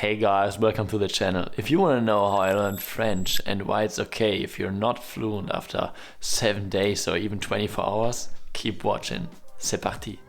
Hey guys, welcome to the channel. If you want to know how I learned French and why it's okay if you're not fluent after 7 days or even 24 hours, keep watching. C'est parti.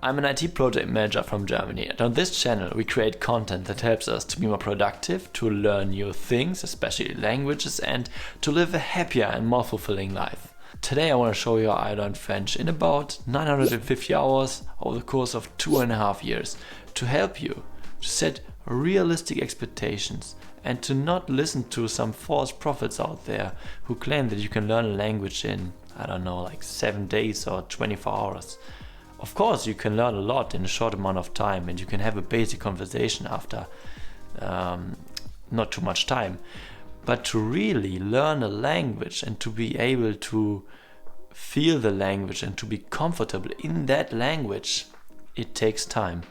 I'm an IT project manager from Germany, and on this channel we create content that helps us to be more productive, to learn new things, especially languages, and to live a happier and more fulfilling life. Today I want to show you how I learned French in about 950 hours over the course of 2.5 years, to help you to set realistic expectations and to not listen to some false prophets out there who claim that you can learn a language in, I don't know, like 7 days or 24 hours. Of course, you can learn a lot in a short amount of time, and you can have a basic conversation after not too much time. But to really learn a language and to be able to feel the language and to be comfortable in that language, it takes time.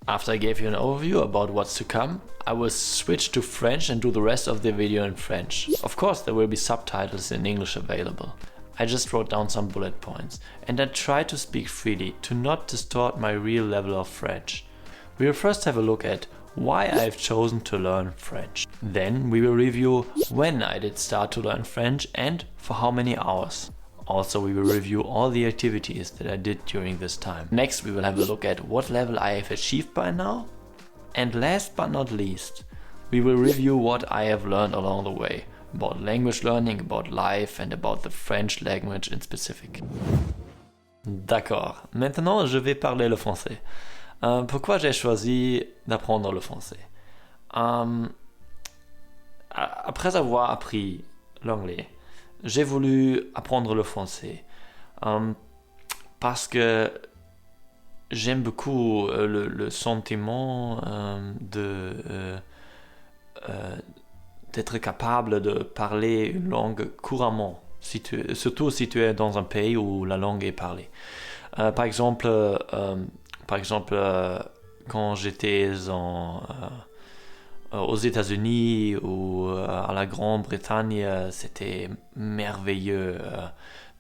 After I gave you an overview about what's to come, I will switch to French and do the rest of the video in French. Of course, there will be subtitles in English available. I just wrote down some bullet points, and I try to speak freely to not distort my real level of French. We will first have a look at why I've chosen to learn French. Then we will review when I did start to learn French and for how many hours. Also, we will review all the activities that I did during this time. Next, we will have a look at what level I have achieved by now. And last but not least, we will review what I have learned along the way, about language learning, about life, and about the French language in specific. D'accord, maintenant je vais parler le français. Pourquoi j'ai choisi d'apprendre le français? Après avoir appris l'anglais, j'ai voulu apprendre le français parce que j'aime beaucoup le sentiment d'être capable de parler une langue couramment, surtout si tu es dans un pays où la langue est parlée. Par exemple, quand j'étais aux États-Unis ou à la Grande-Bretagne, c'était merveilleux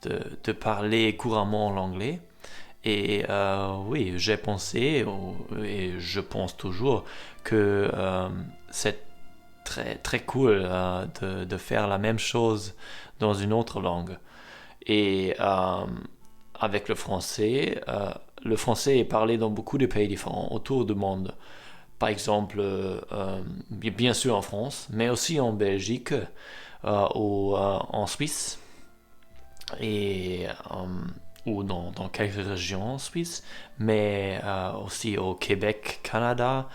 de parler couramment l'anglais. Et oui, j'ai pensé, et je pense toujours, que c'est très, très cool de faire la même chose dans une autre langue. Et avec le français est parlé dans beaucoup de pays différents autour du monde. Par exemple, bien sûr en France, mais aussi en Belgique ou en Suisse, et, ou dans quelques régions en Suisse, mais aussi au Québec, Canada,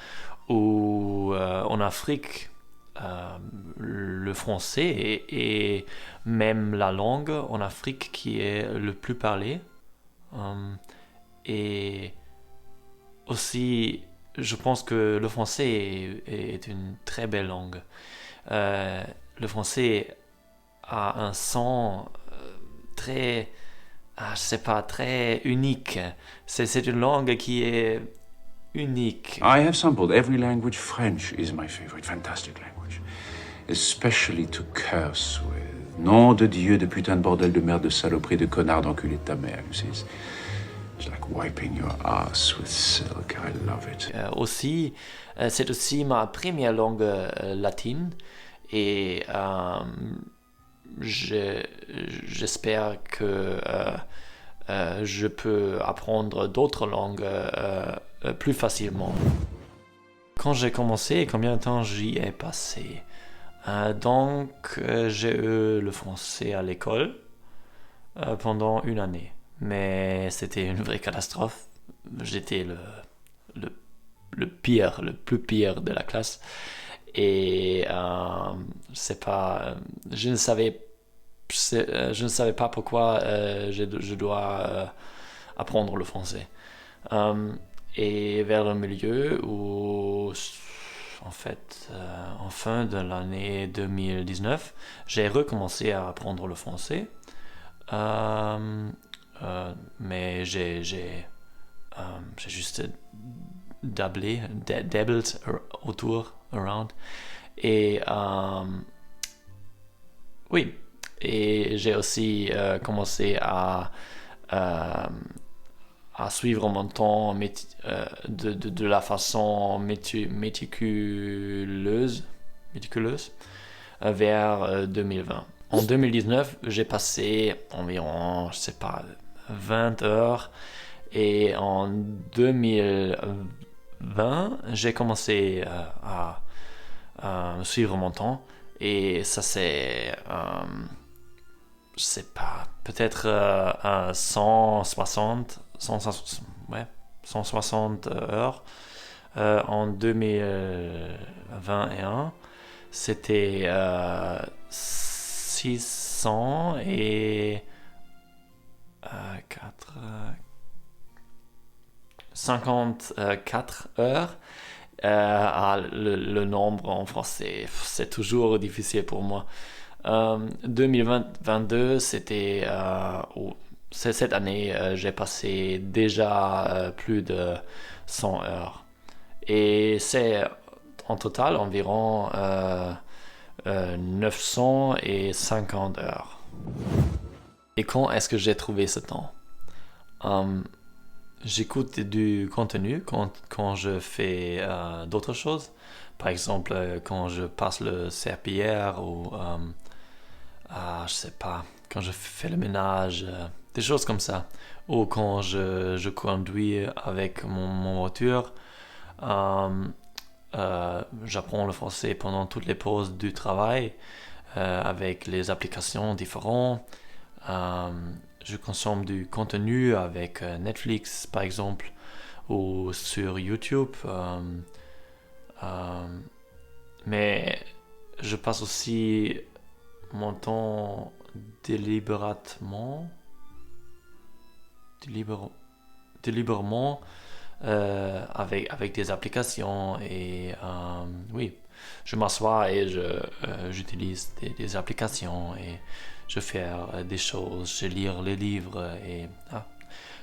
ou en Afrique. Le français est même la langue en Afrique qui est le plus parlée. Et aussi, je pense que le français est une très belle langue. Le français a un son très, je sais pas, très unique. C'est une langue qui est unique. I have sampled every language. French is my favorite, fantastic language. Especially to curse with. Nom de Dieu, de putain de bordel de merde, de saloperie, de connard, d'enculé de ta mère. It's like wiping your ass with silk. I love it. Aussi, c'est aussi ma première langue latine, et j'espère que je peux apprendre d'autres langues plus facilement. Quand j'ai commencé, combien de temps j'y ai passé? Donc, j'ai eu le français à l'école pendant 1 année. Mais c'était une vraie catastrophe. J'étais le plus pire de la classe. Et je ne savais pas pourquoi je dois apprendre le français. Et vers le milieu, où en fait, en fin de l'année 2019, j'ai recommencé à apprendre le français. Mais j'ai juste dabbled autour, around. Et oui, et j'ai aussi commencé à à suivre mon temps de la façon méticuleuse vers 2020. En 2019, j'ai passé environ, je sais pas, 20 heures. Et en 2020, j'ai commencé à suivre mon temps. Et ça, je sais pas, peut-être 160 heures en 2021. C'était 54 heures. Le nombre en français, c'est toujours difficile pour moi. 2022, c'était cette année, j'ai passé déjà plus de 100 heures. Et c'est en total environ 950 heures. Et quand est-ce que j'ai trouvé ce temps? J'écoute du contenu quand je fais d'autres choses. Par exemple, quand je passe le serpillière ou je sais pas, quand je fais le ménage, des choses comme ça. Ou quand je conduis avec mon voiture, j'apprends le français pendant toutes les pauses du travail avec les applications différentes. Je consomme du contenu avec Netflix par exemple ou sur YouTube. Mais je passe aussi mon temps délibérément avec des applications et oui, je m'assois et j'utilise des applications et je fais des choses, je lis les livres et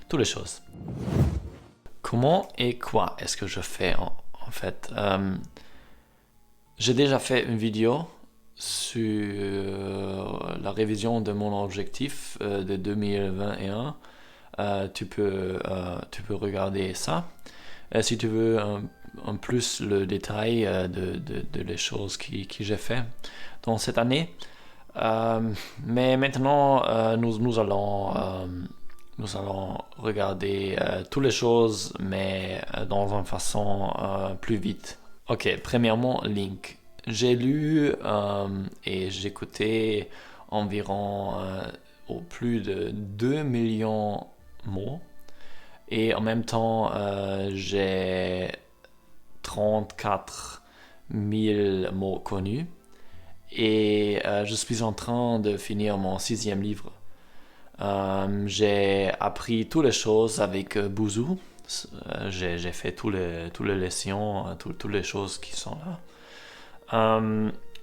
toutes les choses. Comment et quoi est-ce que je fais en fait? J'ai déjà fait une vidéo sur la révision de mon objectif de 2021. Tu peux regarder ça. Si tu veux un plus le détail de les choses que j'ai fait dans cette année. Mais maintenant, nous allons regarder toutes les choses, mais dans une façon plus vite. Ok, premièrement, Link. J'ai lu et j'ai écouté environ plus de 2 millions de mots. Et en même temps, j'ai 34 000 mots connus. Et je suis en train de finir mon 6e livre. J'ai appris toutes les choses avec Bouzou. J'ai fait toutes les leçons, toutes les choses qui sont là.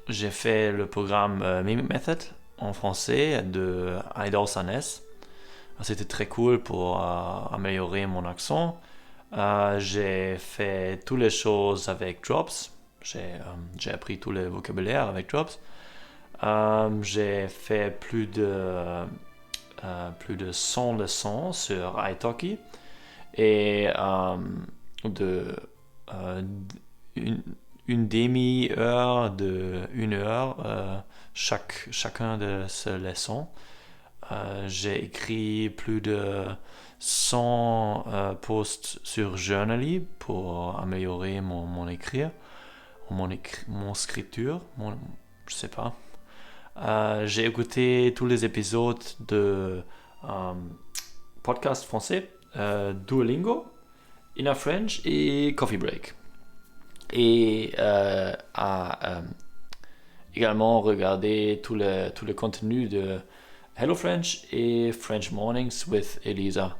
J'ai fait le programme Mimic Method en français de Idol Sanes. C'était très cool pour améliorer mon accent. J'ai fait toutes les choses avec Drops. J'ai appris tout le vocabulaire avec Drops. J'ai fait plus de 100 leçons sur italki et une demi-heure de 1 heure chacun de ces leçons. J'ai écrit plus de 100 posts sur Journaly pour améliorer mon écriture, mon scripture, je sais pas. J'ai écouté tous les épisodes de podcast français, Duolingo, Enough French et Coffee Break. Et également regardé tout le contenu de Hello French et French Mornings with Elisa.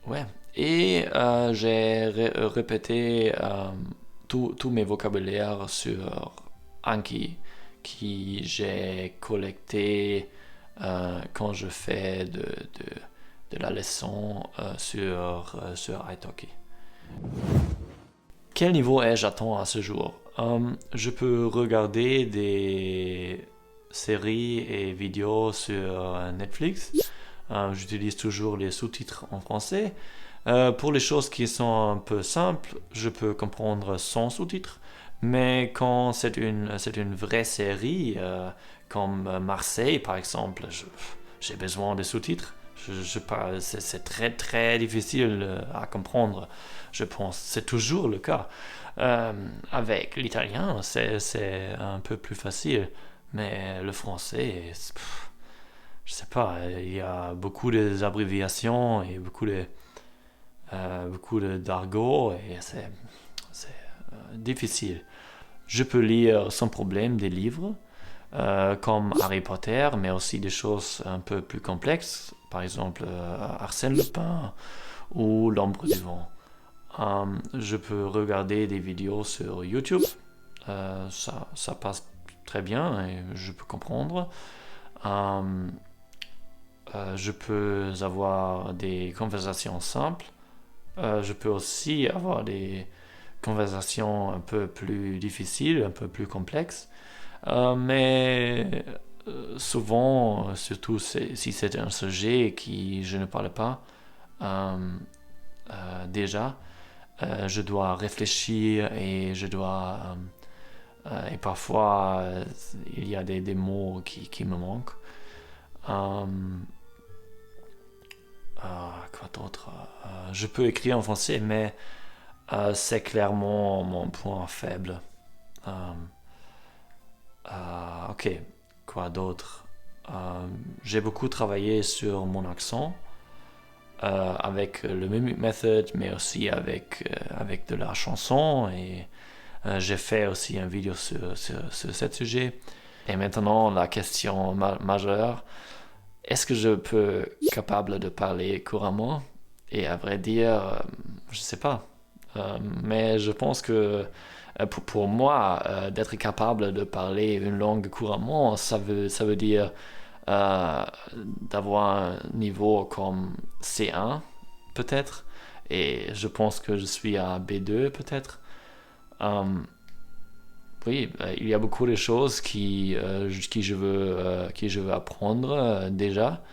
Ouais. Et j'ai répété tous mes vocabulaires sur Anki qui j'ai collecté quand je fais de la leçon sur italki. Quel niveau ai-je atteint à ce jour? Je peux regarder des séries et vidéos sur Netflix. J'utilise toujours les sous-titres en français. Pour les choses qui sont un peu simples, je peux comprendre sans sous-titres. Mais quand c'est une vraie série, comme Marseille par exemple, j'ai besoin de sous-titres. C'est très très difficile à comprendre, je pense. C'est toujours le cas. Avec l'italien, c'est un peu plus facile. Mais le français, je sais pas, il y a beaucoup d'abréviations et beaucoup d'argot et c'est difficile. Je peux lire sans problème des livres comme Harry Potter, mais aussi des choses un peu plus complexes, par exemple Arsène Lupin ou L'Ombre du Vent. Je peux regarder des vidéos sur YouTube, ça passe très bien et je peux comprendre. Je peux avoir des conversations simples. Je peux aussi avoir des conversations un peu plus difficiles, un peu plus complexes. Mais souvent, surtout si c'est un sujet qui je ne parle pas déjà, je dois réfléchir et et parfois il y a des mots qui me manquent. Quoi d'autre? Je peux écrire en français, mais c'est clairement mon point faible. Ok, quoi d'autre? J'ai beaucoup travaillé sur mon accent avec le Mimic Method, mais aussi avec de la chanson. Et j'ai fait aussi une vidéo sur ce sujet. Et maintenant, la question majeure, est-ce que je peux capable de parler couramment? Et à vrai dire, je sais pas. Mais je pense que pour moi, d'être capable de parler une langue couramment, ça veut dire euh, d'avoir un niveau comme C1 peut-être. Et je pense que je suis à B2 peut-être. Euh, oui, il y a beaucoup de choses qui je veux apprendre déjà.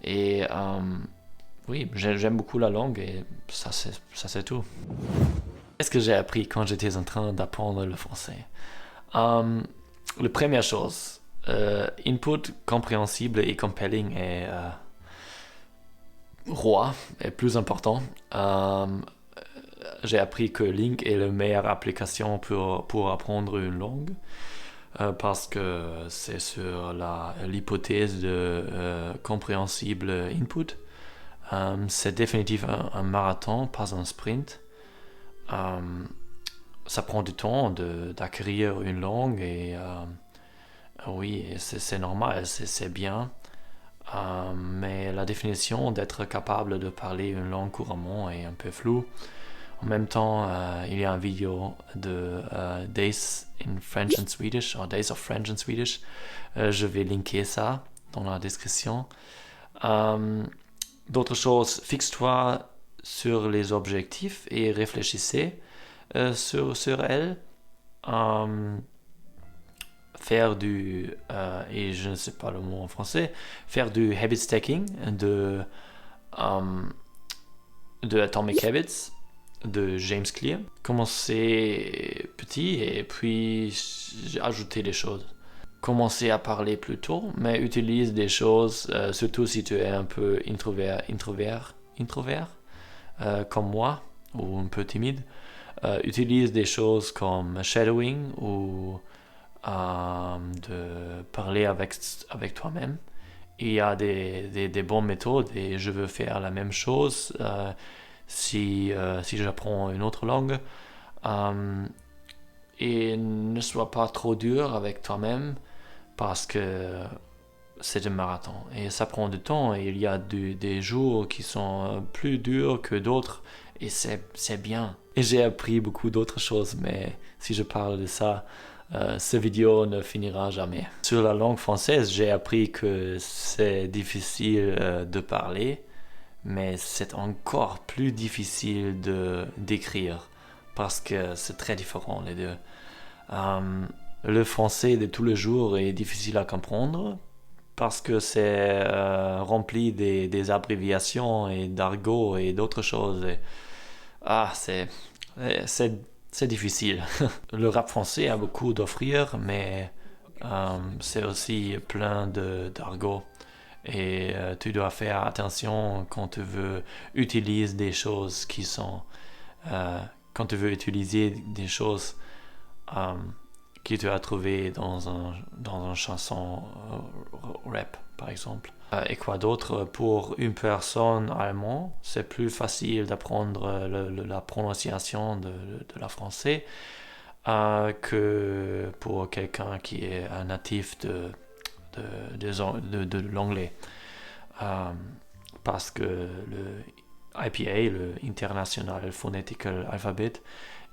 Et oui, j'aime beaucoup la langue et ça c'est tout. Qu'est-ce que j'ai appris quand j'étais en train d'apprendre le français? La première chose, input compréhensible et compelling est roi, est plus important. J'ai appris que Link est la meilleure application pour apprendre une langue parce que c'est sur l'hypothèse de compréhensible input. C'est définitivement un marathon, pas un sprint. Ça prend du temps d'acquérir une langue et oui, c'est normal, c'est bien. Mais la définition d'être capable de parler une langue couramment est un peu floue. En même temps, il y a une vidéo de Days in French and Swedish, ou Days of French and Swedish. Je vais linker ça dans la description. D'autres choses, fixe-toi sur les objectifs et réfléchissez sur elles. Faire et je ne sais pas le mot en français, faire du habit stacking de Atomic Habits de James Clear. Commencer petit et puis ajouter des choses. Commencer à parler plus tôt, mais utilise des choses, surtout si tu es un peu introvert, comme moi, ou un peu timide. Utilise des choses comme shadowing ou de parler avec toi-même. Il y a des bonnes méthodes et je veux faire la même chose si j'apprends une autre langue. Et ne sois pas trop dur avec toi-même parce que c'est un marathon et ça prend du temps et il y a des jours qui sont plus durs que d'autres et c'est bien. Et j'ai appris beaucoup d'autres choses, mais si je parle de ça, cette vidéo ne finira jamais. Sur la langue française, j'ai appris que c'est difficile de parler, mais c'est encore plus difficile d'écrire parce que c'est très différent les deux. Le français de tous les jours est difficile à comprendre parce que c'est rempli des abréviations et d'argot et d'autres choses. Et, c'est difficile. Le rap français a beaucoup d'offrir, mais c'est aussi plein d'argot. Et tu dois faire attention quand tu veux utiliser des choses qui sont... quand tu veux utiliser des choses que tu as trouvées dans une chanson rap, par exemple. Et quoi d'autre? Pour une personne allemande, c'est plus facile d'apprendre la prononciation de la français que pour quelqu'un qui est un natif de l'anglais. Parce que le IPA, le International Phonetical Alphabet,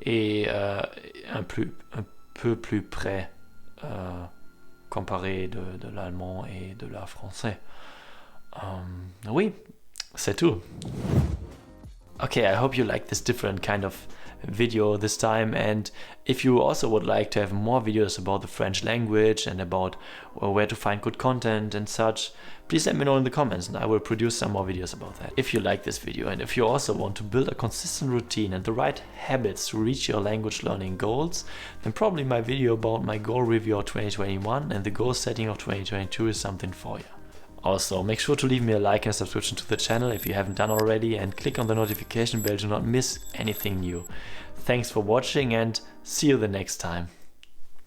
est un peu plus près comparé de l'allemand et de la français. Oui, c'est tout. Okay, I hope you like this different kind of video this time, and if you also would like to have more videos about the French language and about where to find good content and such, please let me know in the comments and I will produce some more videos about that. If you like this video and if you also want to build a consistent routine and the right habits to reach your language learning goals, then probably my video about my goal review of 2021 and the goal setting of 2022 is something for you. Also, make sure to leave me a like and a subscription to the channel if you haven't done already, and click on the notification bell to not miss anything new. Thanks for watching and see you the next time.